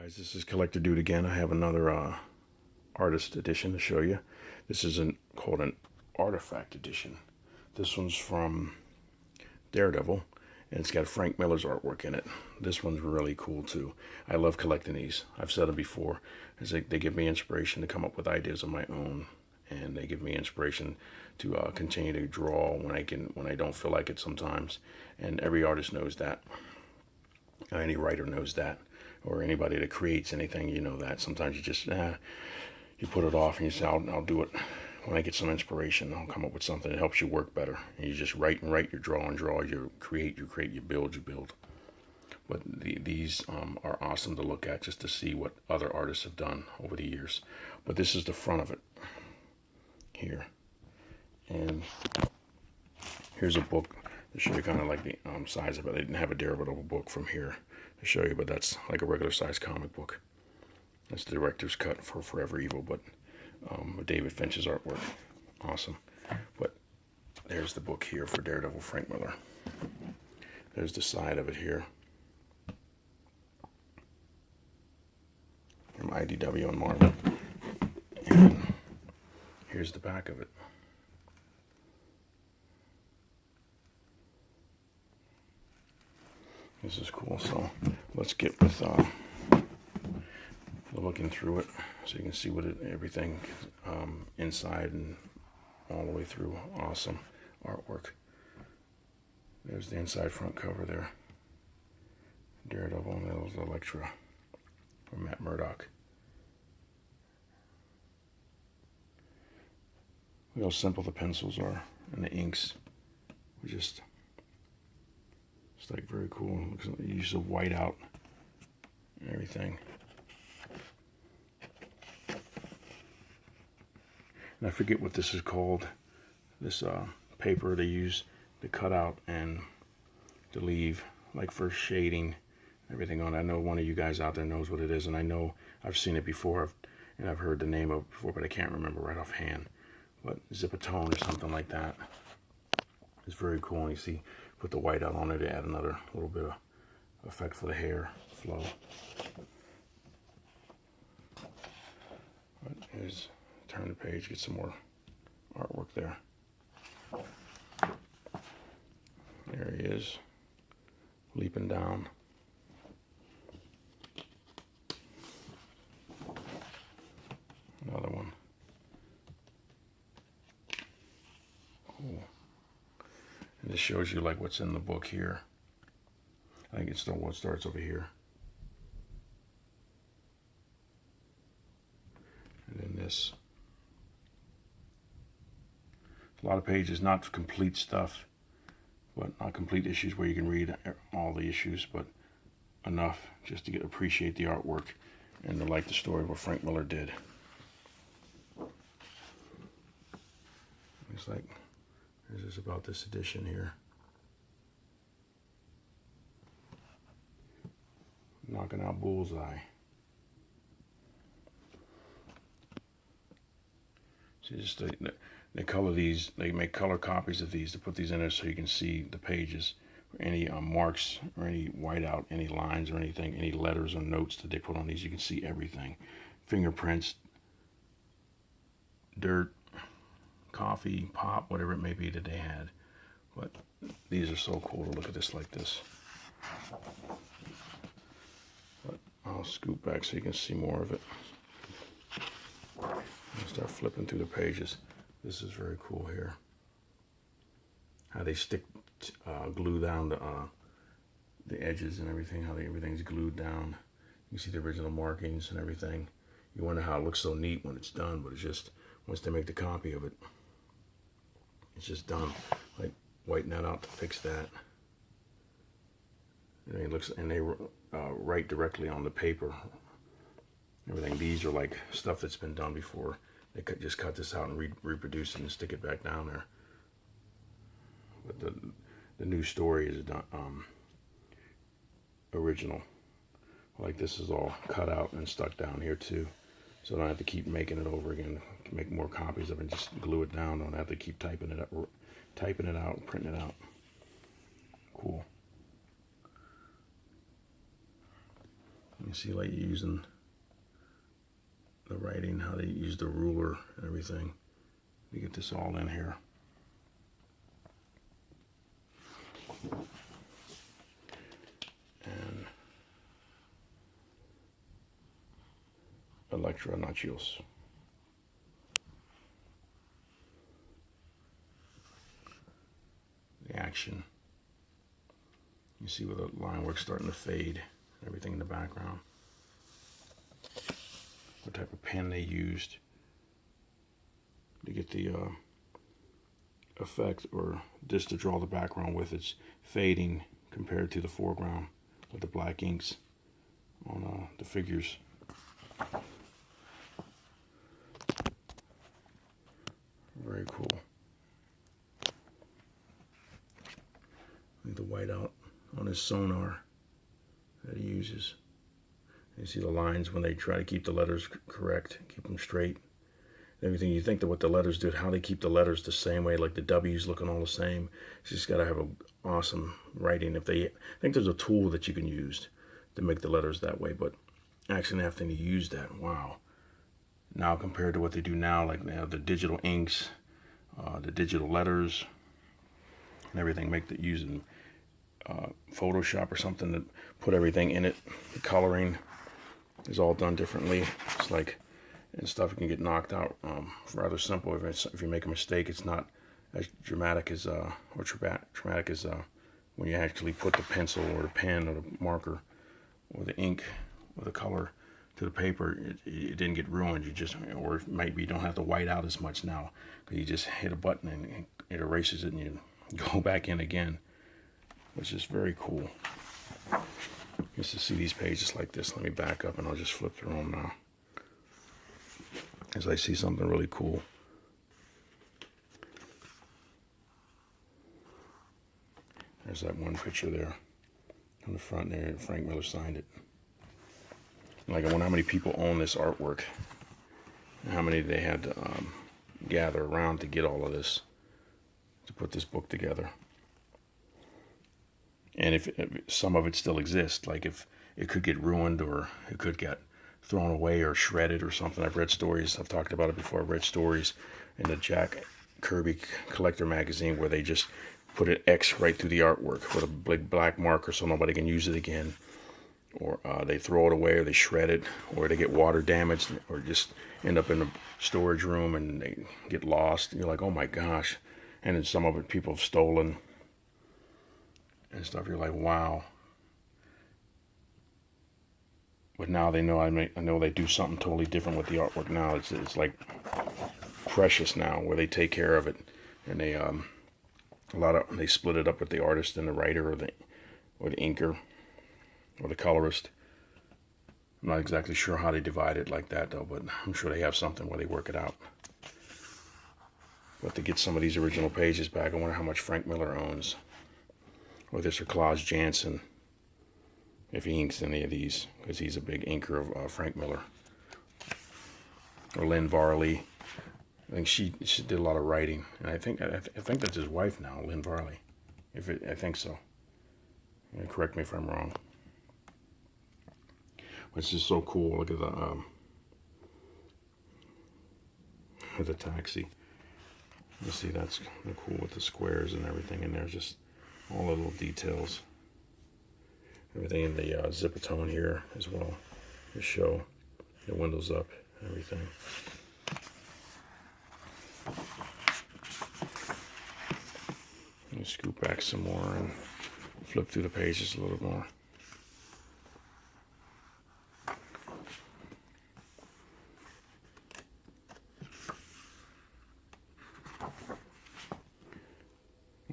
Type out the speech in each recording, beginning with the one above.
Guys, this is Collector Dude again. I have another artist edition to show you. This is called an artifact edition. This one's from Daredevil, and it's got Frank Miller's artwork in it. This one's really cool too. I love collecting these. I've said it before. They give me inspiration to come up with ideas of my own, and they give me inspiration to continue to draw when I don't feel like it sometimes. And every artist knows that. Any writer knows that. Or anybody that creates anything, you know that. Sometimes you just, you put it off and you say, I'll do it when I get some inspiration. I'll come up with something that helps you work better. And you just write and write, you draw and draw, you create, you build. But these are awesome to look at just to see what other artists have done over the years. But this is the front of it here. And here's a book to show you kind of like the size of it. I didn't have a Daredevil book from here to show you, but that's like a regular size comic book. That's the director's cut for Forever Evil, but David Finch's artwork. Awesome. But there's the book here for Daredevil, Frank Miller. There's the side of it here from IDW and Marvel. And here's the back of it. This is cool, so let's get with looking through it so you can see everything inside and all the way through. Awesome artwork. There's the inside front cover there. Daredevil, and that was Elektra from Matt Murdock. Look how simple the pencils are and the inks. It's like very cool. Looks like the use of whiteout and everything. And I forget what this is called. This paper they use to cut out and to leave, like for shading, everything on it. I know one of you guys out there knows what it is, and I know I've seen it before, and I've heard the name of it before, but I can't remember right offhand. But Zipatone or something like that. It's very cool. And you see, put the white out on it to add another little bit of effect for the hair flow. But here's, turn the page, get some more artwork there. There he is, leaping down. Another one. Cool. And this shows you like what's in the book here. I think it's still what starts over here. And then this. A lot of pages, not complete stuff, but not complete issues where you can read all the issues, but enough just to appreciate the artwork and to like the story of what Frank Miller did. Looks like this is about this edition here. Knocking out bullseye. See, just they color these. They make color copies of these to put these in there so you can see the pages, or any marks, or any whiteout, any lines, or anything, any letters or notes that they put on these. You can see everything, fingerprints, dirt, coffee, pop, whatever it may be that they had. But these are so cool to look at this like this. But I'll scoot back so you can see more of it. I'll start flipping through the pages. This is very cool here. How they glue down the edges and everything, how everything's glued down. You see the original markings and everything. You wonder how it looks so neat when it's done, but it's just, once they make the copy of it, it's just done. Like whiten that out to fix that. And they write directly on the paper. Everything. These are like stuff that's been done before. They just cut this out and reproduce it and stick it back down there. But the new story is done original. Like this is all cut out and stuck down here too. So I don't have to keep making it over again. Make more copies of it and just glue it down. Don't have to keep typing it out, printing it out. Cool. You see, like using the writing, how they use the ruler and everything to get this all in here. And Electra Nachios. The action. You see where the line work's starting to fade, everything in the background. What type of pen they used to get the effect, or just to draw the background with. It's fading compared to the foreground with the black inks on the figures. Very cool. The whiteout on his sonar that he uses. You see the lines when they try to keep the letters correct, keep them straight. Everything you think that what the letters do, how they keep the letters the same way, like the W's looking all the same. You just got to have an awesome writing. I think there's a tool that you can use to make the letters that way, but actually having to use that, wow. Now compared to what they do now, like now the digital inks, the digital letters, and everything, using Photoshop or something to put everything in it. The coloring is all done differently. It's like, and stuff can get knocked out. Rather simple. If you make a mistake, it's not as dramatic as traumatic as when you actually put the pencil or the pen or the marker or the ink or the color to the paper. It didn't get ruined. You just, or maybe you don't have to white out as much now because you just hit a button and it erases it and you go back in again, which is very cool. Just to see these pages like this. Let me back up and I'll just flip through them now, as I see something really cool. There's that one picture there on the front there. Frank Miller signed it. Like, I wonder how many people own this artwork and how many they had to gather around to get all of this, to put this book together. And if some of it still exists, like if it could get ruined or it could get thrown away or shredded or something. I've read stories, I've talked about it before, I've read stories in the Jack Kirby Collector magazine where they just put an X right through the artwork with a big black marker so nobody can use it again. Or they throw it away, or they shred it, or they get water damaged, or just end up in a storage room and they get lost. You're like, oh my gosh. And then some of it people have stolen and stuff. You're like, wow. But now they know, I know they do something totally different with the artwork now. It's like precious now, where they take care of it, and they they split it up with the artist and the writer, or the inker, or the colorist. I'm not exactly sure how they divide it like that though, but I'm sure they have something where they work it out. But to get some of these original pages back, I wonder how much Frank Miller owns, or this, or Klaus Janson, if he inks any of these, because he's a big inker of Frank Miller. Or Lynn Varley. I think she did a lot of writing, and I think that's his wife now, Lynn Varley. I think so. Correct me if I'm wrong. But it's just so cool. Look at the taxi. You see, that's cool with the squares and everything in there. Just all the little details. Everything in the zipatone here as well. To show the windows up, everything. Let me scoop back some more and flip through the pages a little more.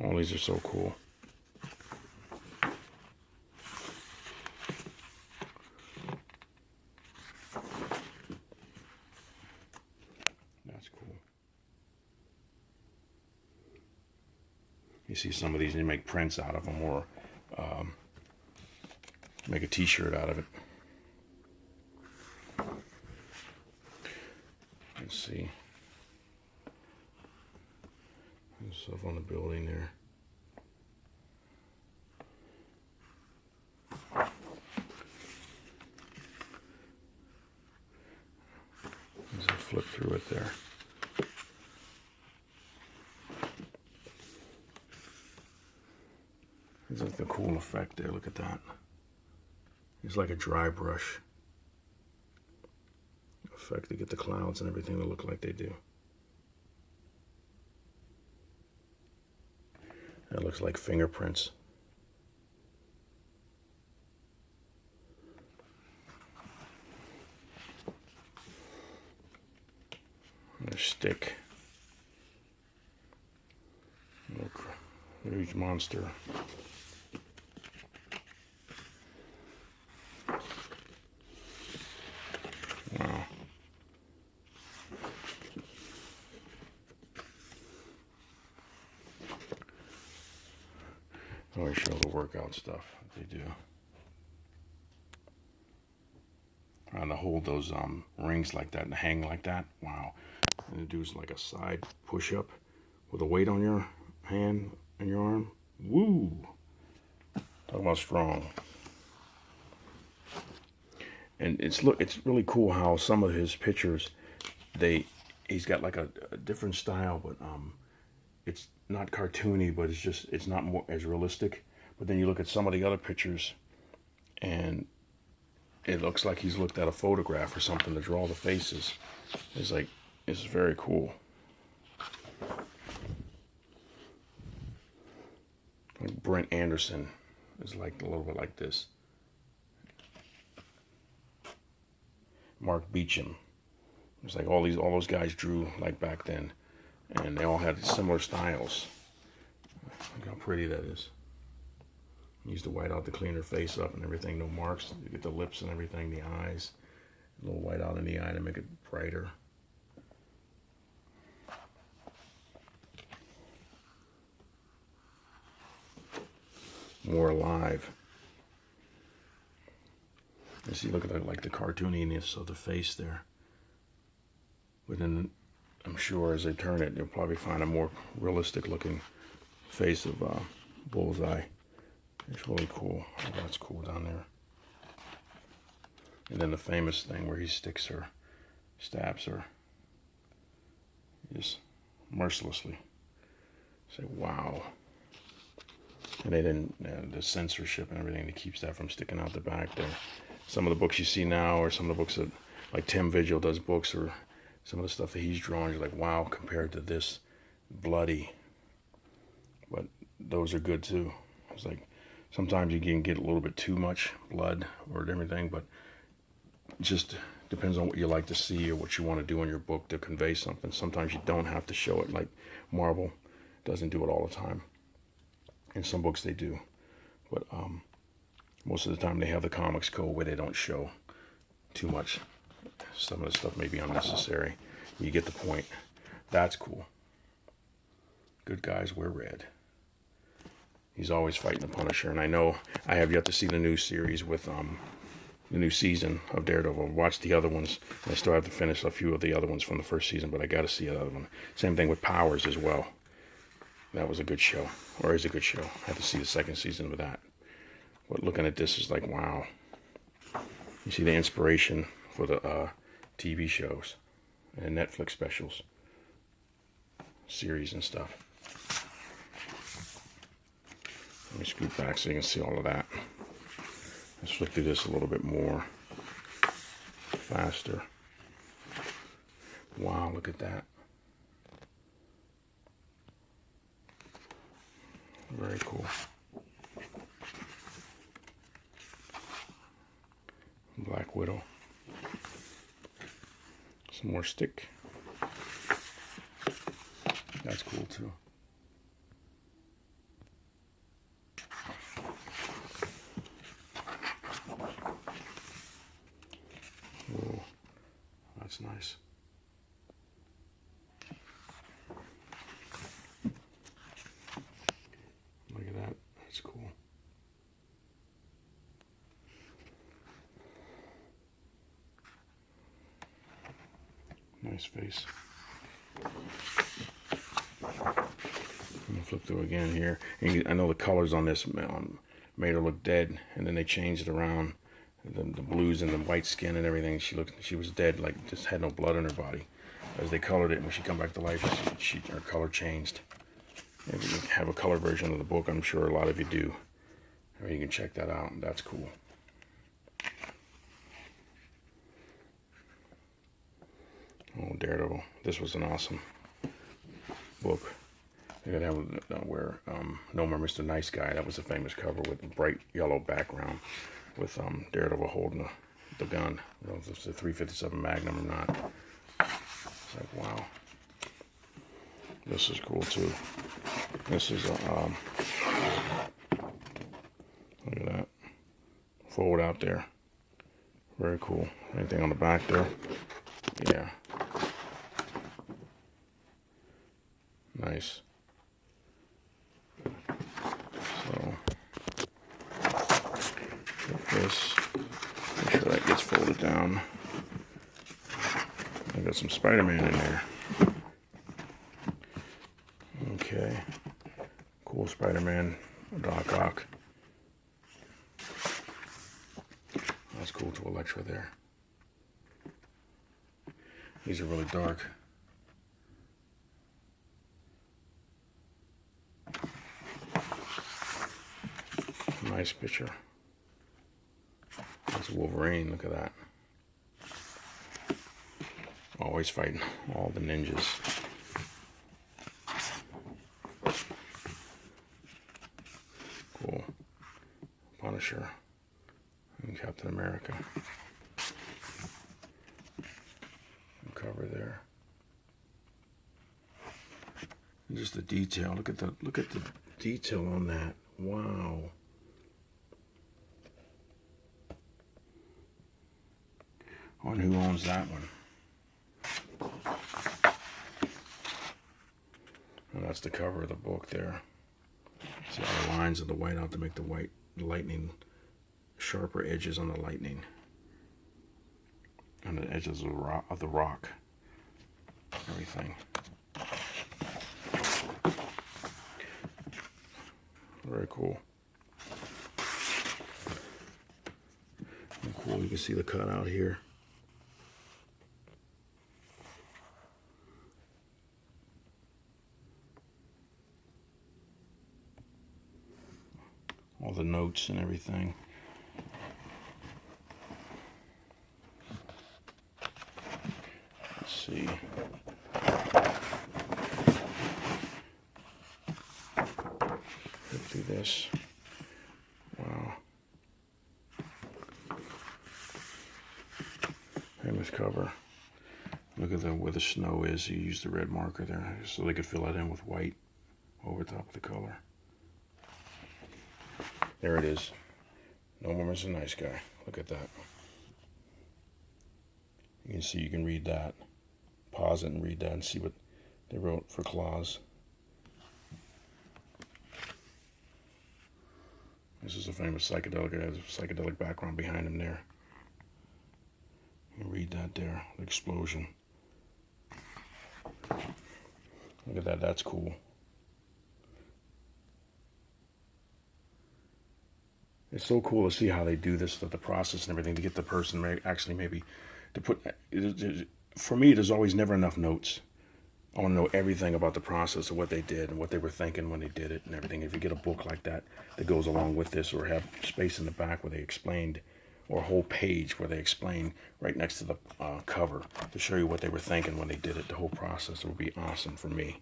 All these are so cool. That's cool. You see some of these, and you make prints out of them, or make a t-shirt out of it. Let's see. There's stuff on the building there. flip through it there. It's like the cool effect there. Look at that. It's like a dry brush effect to get the clouds and everything to look like they do. That looks like fingerprints. And a stick. Look, huge monster. Wow. I always show the workout stuff that they do. Trying to hold those rings like that and hang like that. Wow. And it does like a side push-up with a weight on your hand and your arm. Woo! Talk about strong. And it's really cool how some of his pictures, he's got like a different style, but it's not cartoony, but it's not more as realistic. But then you look at some of the other pictures, and it looks like he's looked at a photograph or something to draw the faces. It's very cool. Like Brent Anderson is like a little bit like this. Mark Beecham. It's like all those guys drew like back then, and they all had similar styles. Look how pretty that is. Use the white out to clean her face up and everything. No marks. You get the lips and everything, the eyes. A little white out in the eye to make it brighter. More alive. You see, look at that, like the cartooniness of the face there. But then, I'm sure as they turn it, you'll probably find a more realistic looking face of Bullseye. It's really cool. Oh, that's cool down there. And then the famous thing where he stabs her, just mercilessly. Say, wow. And they didn't, the censorship and everything that keeps that from sticking out the back there. Some of the books you see now, or some of the books that, like Tim Vigil does books, or some of the stuff that he's drawing, you're like, wow, compared to this, bloody. But those are good too. It's like, sometimes you can get a little bit too much blood or everything, but it just depends on what you like to see or what you want to do in your book to convey something. Sometimes you don't have to show it, like Marvel doesn't do it all the time. In some books they do, but most of the time they have the comics code where they don't show too much. Some of the stuff may be unnecessary. You get the point. That's cool. Good guys wear red. He's always fighting the Punisher, and I know I have yet to see the new series with the new season of Daredevil. I've watched the other ones, and I still have to finish a few of the other ones from the first season, but I got to see the other one. Same thing with Powers as well. That was a good show, or is a good show. I have to see the second season of that. But looking at this is like, wow. You see the inspiration for the TV shows and Netflix specials, series and stuff. Let me scoot back so you can see all of that. Let's flip through this a little bit more faster. Wow, look at that. Very cool. Black Widow. Some more stick. That's cool too. Whoa, that's nice. Look at that. That's cool. Nice face. I'm gonna flip through again here. And I know the colors on this made her look dead, and then they changed it around. The blues and the white skin and everything. She was dead, like just had no blood in her body. as they colored it, and when she come back to life, her color changed. Maybe you have a color version of the book. I'm sure a lot of you do. I mean, you can check that out. That's cool. Oh, Daredevil. This was an awesome book. They're going to have where No More Mr. Nice Guy. That was a famous cover with a bright yellow background with Daredevil holding the gun. I don't know if it's a 357 Magnum or not. It's like, wow. This is cool too. This is a, look at that. Fold out there. Very cool. Anything on the back there? Yeah. Nice. So, take this. Make sure that gets folded down. I got some Spider-Man in there. Okay. Cool Spider-Man. Doc Ock. That's cool to Electra there. These are really dark. Nice picture. That's Wolverine. Look at that. Always fighting all the ninjas. Cool. Punisher and Captain America. Cover there. And just the detail. Look at the detail on that. Wow. I wonder who owns that one. And that's the cover of the book there. See all the lines of the white out to make the white lightning sharper edges on the lightning. On the edges of the rock. Everything. Very cool. And cool, you can see the cutout here. All the notes and everything. Let's see. Flip through this. Wow. Famous cover. Look at where the snow is. You used the red marker there so they could fill it in with white over top of the color. There it is. No More Mr. Nice Guy. Look at that. You can see, you can read that. Pause it and read that and see what they wrote for Claus. This is a famous psychedelic. It has a psychedelic background behind him there. You can read that there. The explosion. Look at that. That's cool. It's so cool to see how they do this, the process and everything, to get the person actually maybe to put. For me, there's always never enough notes. I want to know everything about the process of what they did and what they were thinking when they did it and everything. If you get a book like that that goes along with this, or have space in the back where they explained, or a whole page where they explain right next to the cover to show you what they were thinking when they did it, the whole process, it would be awesome for me.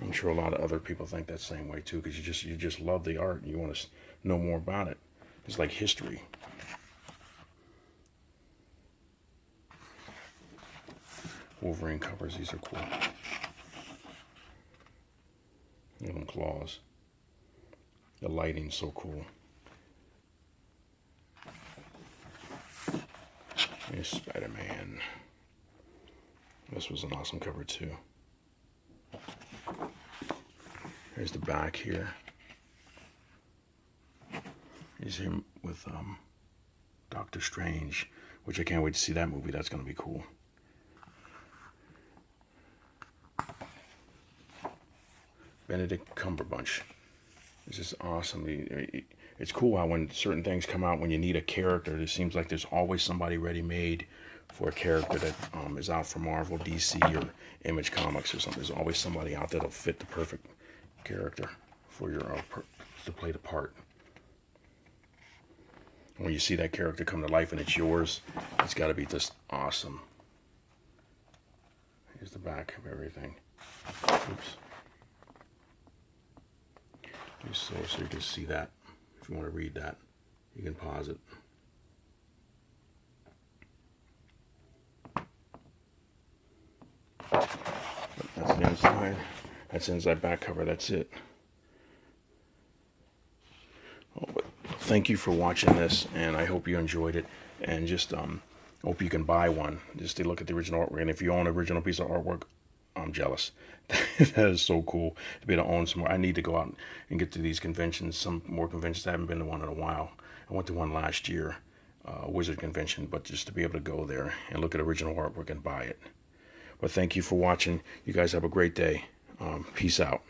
I'm sure a lot of other people think that same way too, because you just love the art and you want to know more about it. It's like history. Wolverine covers, these are cool. Look at them claws. The lighting's so cool. Here's Spider-Man. This was an awesome cover too. Here's the back here. He's here with Doctor Strange, which I can't wait to see that movie. That's going to be cool. Benedict Cumberbatch. It's just awesome. It's cool how when certain things come out, when you need a character, it seems like there's always somebody ready-made for a character that is out for Marvel, DC, or Image Comics or something. There's always somebody out there that'll fit the perfect character for your to play the part. When you see that character come to life and it's yours, it's got to be just awesome. Here's the back of everything. Oops. So you can see that. If you want to read that, you can pause it. That's the inside. That's the inside back cover. That's it. Oh, but thank you for watching this, and I hope you enjoyed it. And just hope you can buy one. Just to look at the original artwork. And if you own an original piece of artwork, I'm jealous. That is so cool to be able to own some more. I need to go out and get to these conventions, some more conventions. I haven't been to one in a while. I went to one last year, Wizard Convention, but just to be able to go there and look at original artwork and buy it. But thank you for watching. You guys have a great day. Peace out.